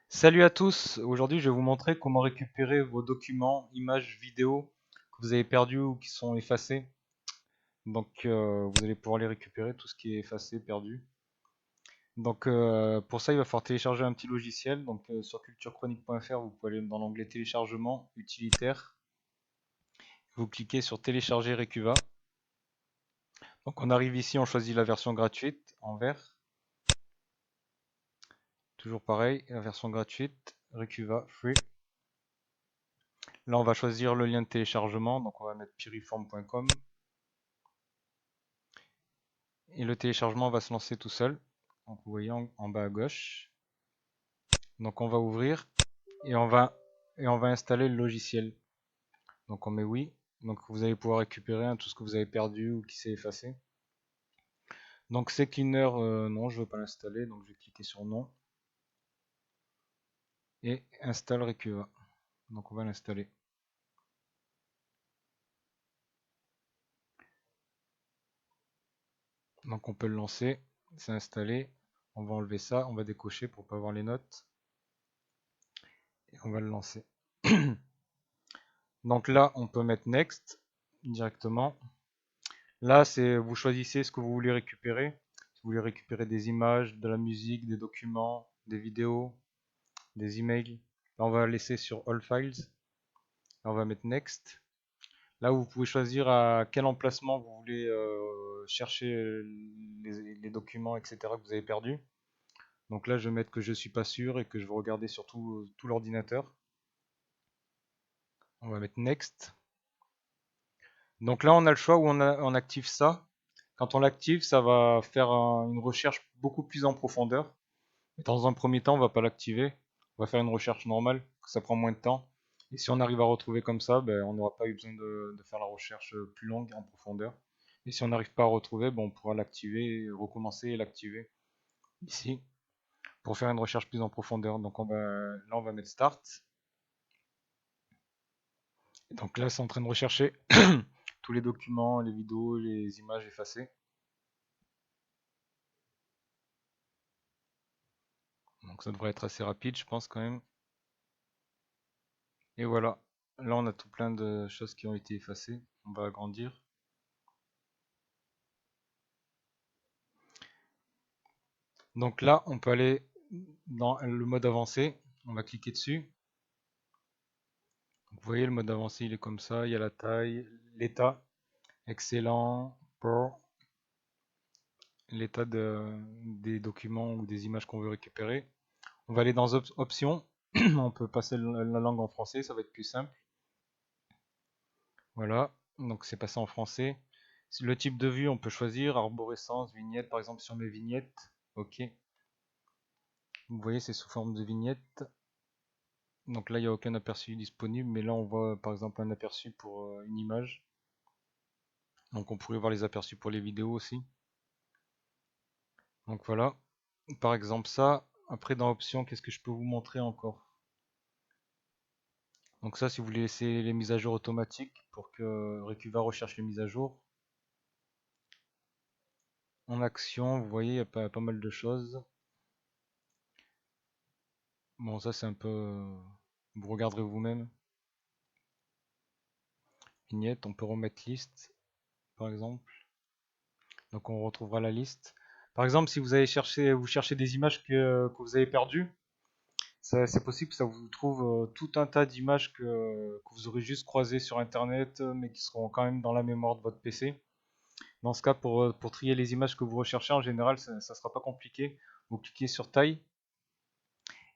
Salut à tous, aujourd'hui je vais vous montrer comment récupérer vos documents, images, vidéos que vous avez perdus ou qui sont effacés. Donc vous allez pouvoir les récupérer, tout ce qui est effacé, perdu. Donc pour ça il va falloir télécharger un petit logiciel. Donc sur culturechronique.fr vous pouvez aller dans l'onglet téléchargement, utilitaire. Vous cliquez sur télécharger Recuva. Donc on arrive ici, on choisit la version gratuite en vert. Toujours pareil, la version gratuite, Recuva Free. Là, on va choisir le lien de téléchargement, donc on va mettre piriform.com. Et le téléchargement va se lancer tout seul. Donc vous voyez en bas à gauche. Donc on va ouvrir et on va installer le logiciel. Donc on met oui. Donc vous allez pouvoir récupérer tout ce que vous avez perdu ou qui s'est effacé. Donc CCleaner, non, je ne veux pas l'installer, donc je vais cliquer sur non. Et installe Recuva. Donc on va l'installer. Donc on peut le lancer, c'est installé. On va enlever ça, on va décocher pour ne pas avoir les notes. Et on va le lancer. Donc là, on peut mettre Next directement. Là, vous choisissez ce que vous voulez récupérer. Si vous voulez récupérer des images, de la musique, des documents, des vidéos, des emails. Là, on va laisser sur All Files. Là, on va mettre Next. Là, vous pouvez choisir à quel emplacement vous voulez chercher les documents, etc. que vous avez perdus. Donc là, je vais mettre que je suis pas sûr et que je veux regarder sur tout l'ordinateur. On va mettre Next. Donc là, on a le choix où on active ça. Quand on l'active, ça va faire une recherche beaucoup plus en profondeur. Dans un premier temps, on va pas l'activer. On va faire une recherche normale, ça prend moins de temps. Et si on arrive à retrouver comme ça, ben, on n'aura pas eu besoin de faire la recherche plus longue en profondeur. Et si on n'arrive pas à retrouver, ben, on pourra l'activer, recommencer et l'activer ici pour faire une recherche plus en profondeur. Donc là, on va mettre Start. Et donc là, c'est en train de rechercher tous les documents, les vidéos, les images effacées. Donc ça devrait être assez rapide, je pense quand même. Et voilà, là on a tout plein de choses qui ont été effacées. On va agrandir. Donc là, on peut aller dans le mode avancé. On va cliquer dessus. Vous voyez, le mode avancé, il est comme ça. Il y a la taille, l'état, excellent, pour l'état des documents ou des images qu'on veut récupérer. On va aller dans options. On peut passer la langue en français, ça va être plus simple. Voilà, donc c'est passé en français. Le type de vue, on peut choisir arborescence, vignette, par exemple sur mes vignettes. Ok. Vous voyez, c'est sous forme de vignette. Donc là, il n'y a aucun aperçu disponible, mais là, on voit par exemple un aperçu pour une image. Donc on pourrait voir les aperçus pour les vidéos aussi. Donc voilà, par exemple ça. Après, dans options, qu'est-ce que je peux vous montrer encore? Donc ça, si vous voulez laisser les mises à jour automatiques pour que Recuva recherche les mises à jour. En action, vous voyez, il y a pas mal de choses. Bon, ça c'est un peu... Vous regarderez vous-même. Vignette, on peut remettre liste, par exemple. Donc on retrouvera la liste. Par exemple, si vous cherchez des images que vous avez perdues, c'est possible que ça vous trouve tout un tas d'images que vous aurez juste croisées sur internet, mais qui seront quand même dans la mémoire de votre PC. Dans ce cas, pour trier les images que vous recherchez, en général, ça ne sera pas compliqué. Vous cliquez sur taille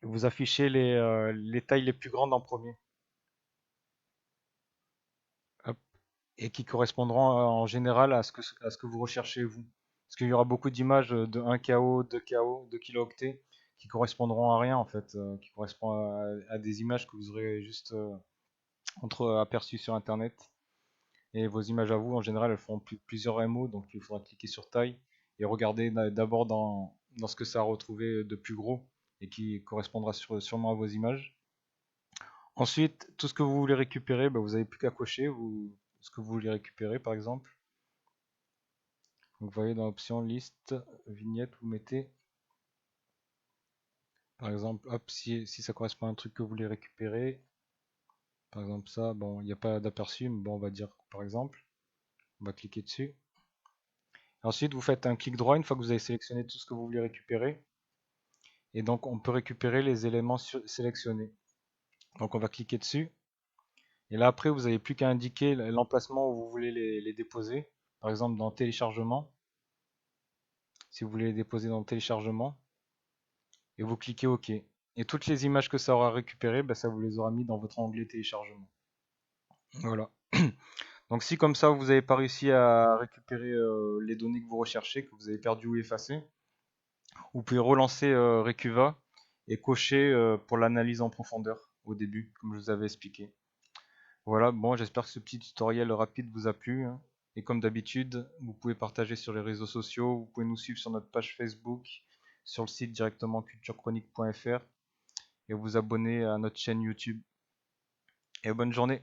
et vous affichez les tailles les plus grandes en premier. Hop. Et qui correspondront en général à ce que vous recherchez vous. Parce qu'il y aura beaucoup d'images de 1 KO, 2 KO, 2 kilooctets qui correspondront à rien en fait, qui correspondent à des images que vous aurez juste aperçues sur internet. Et vos images à vous, en général, elles font plusieurs MO, donc il faudra cliquer sur taille et regarder d'abord dans ce que ça a retrouvé de plus gros et qui correspondra sûrement à vos images. Ensuite, tout ce que vous voulez récupérer, bah, vous n'avez plus qu'à cocher ce que vous voulez récupérer par exemple. Donc, vous voyez dans l'option liste, vignette, vous mettez, par exemple, hop, si ça correspond à un truc que vous voulez récupérer, par exemple ça, bon, il n'y a pas d'aperçu, mais bon, on va dire par exemple, on va cliquer dessus. Ensuite, vous faites un clic droit une fois que vous avez sélectionné tout ce que vous voulez récupérer. Et donc, on peut récupérer les éléments sélectionnés. Donc, on va cliquer dessus. Et là, après, vous n'avez plus qu'à indiquer l'emplacement où vous voulez les déposer. Par exemple, dans téléchargement. Si vous voulez les déposer dans téléchargement. Et vous cliquez OK. Et toutes les images que ça aura récupérées, bah, ça vous les aura mis dans votre onglet téléchargement. Voilà. Donc si comme ça vous n'avez pas réussi à récupérer les données que vous recherchez, que vous avez perdu ou effacées, vous pouvez relancer Recuva et cocher pour l'analyse en profondeur au début, comme je vous avais expliqué. Voilà, bon, j'espère que ce petit tutoriel rapide vous a plu, hein. Et comme d'habitude, vous pouvez partager sur les réseaux sociaux, vous pouvez nous suivre sur notre page Facebook, sur le site directement culturechronique.fr et vous abonner à notre chaîne YouTube. Et bonne journée!